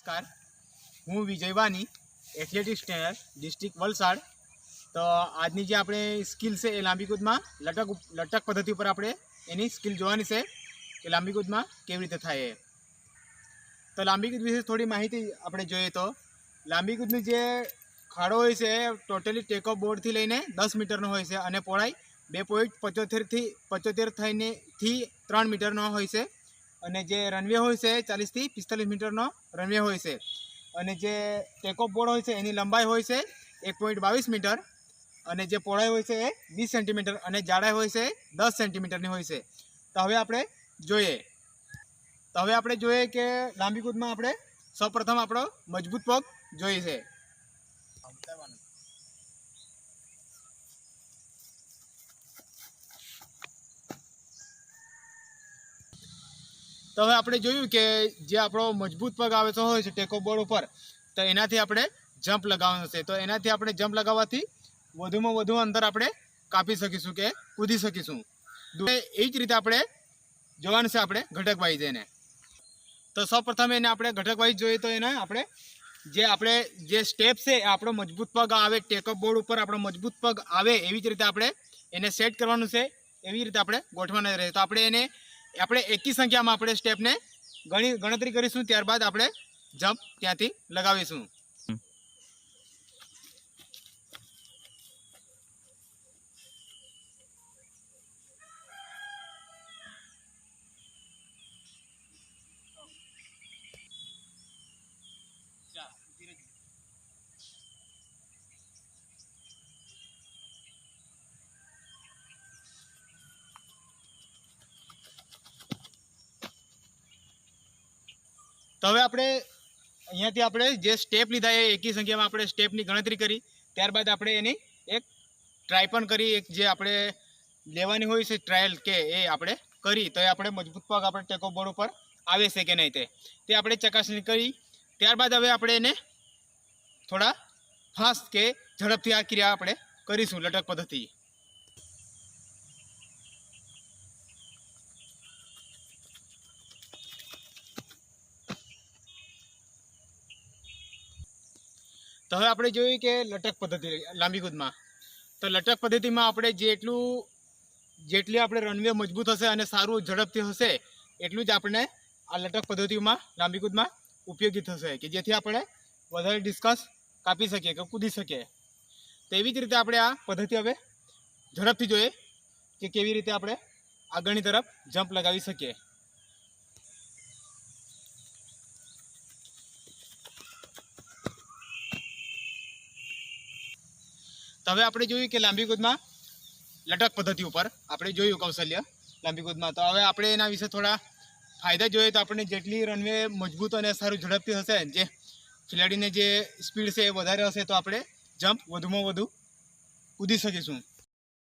नमस्कार, हूँ विजय वानी, एथलेटिक्स ट्रेनर डिस्ट्रिक्ट वलसाड। तो आजनी जे आपणे स्किल है लांबी कूद में लटक पद्धति पर आपणे एनी स्किल जोवानी है कि लांबी कूद में केवी रीते थाय। तो लांबी कूद विषे थोड़ी माहिती आपणे जोईए तो लांबी कूदनी जे खाड़ो होय छे टोटली टेकऑफ बोर्ड थी लईने 10 मीटरनो होय छे अने पहोळाई 2.75 थईने 3 मीटरनो होय छे अने जे रनवे होय छे 40 થી 45 मीटरनो रनवे होय छे अने जे टेकऑफ बोर्ड होय छे एनी लंबाई होय छे 1.22 मीटर अने जे पहोळाई होय छे 20 सेंटीमीटर अने जाड़ाई होय छे 10 सेंटीमीटरनी होय छे। तो हवे आपणे जोईए के लांबी कूदमां आपणे सौप्रथम आपणो मजबूत पग जोईए छे। तो हवे आपणे जोयुं के जे आपणो मजबूत पग आवे तो होय छे टेकऑफ बोर्ड पर तो एनाथी आपणे जम्प लगावવાનો छे। तो एनाथी आपणे जम्प लगाववाथी वधुमां वधु अंतर आपणे कापी सकीशुं के कूदी सकीशुं। ए ज रीते आपणे जोवानुं छे आपणे घटक वाइज एने। तो सौप्रथम एने आपणे घटक वाइज जोईए तो एने आपणे जे स्टेप छे आपणो मजबूत पग आवे टेकऑफ बोर्ड पर आपणो मजबूत पग आवे एवी ज रीते आपणे एने सेट करवानुं छे, एवी रीते आपणे गोठवाना रहे। तो આપણે એકી સંખ્યામાં આપણે સ્ટેપને ગણતરી કરીશું, ત્યારબાદ આપણે જમ્પ ત્યાંથી લગાવીશું। तो हवे आपणे अहींयाथी आपणे जे स्टेप लीधा ए एकी संख्यामां आपणे स्टेपनी गणतरी करी, त्यारबाद आपणे एनी एक ट्राय पण करी, एक जे आपणे लेवानी होय छे ट्रायल के ए आपणे करी तो आपणे मजबूत पग आपणे टेकऑफ बोर्ड पर आवे छे के नहीं ते आपणे चकासणी करी। त्यारबाद हवे आपणे एने थोड़ा फास्ट के झड़पथी आ क्रिया आपणे करीशुं लटक पद्धति। तो हवे आपणे जोयुं के लटक पद्धति लांबी कूदमां तो लटक पद्धति में आपणे जेटली आपणे रनवे मजबूत हशे अने सारूं झड़पथी हशे एटलुं ज आपणे आ लटक पद्धति में लांबी कूदमां उपयोगी थशे कि जेथी आपणे वधारे डिस्टन्स कापी सकीए के कूदी सकीए। तो एवी ज रीते आपणे आ पद्धति हवे झड़पथी जोईए कि केवी रीते आपणे आगळनी तरफ जम्प लगावी सकीए। तो हवे आपणे जोयुं के लांबी कूदमां लटक पद्धति पर आपणे जोयुं कौशल्य लांबी कूदमां। तो हवे आपणे एना विषे थोड़ा फायदा जोईए तो आपणे जेटली रनवे मजबूत अने सारूं झड़पथी हशे जे खिलाड़ीने जे स्पीड छे ए वधारे हशे तो आपणे जम्प वधुमां वधु कूदी सकीशुं।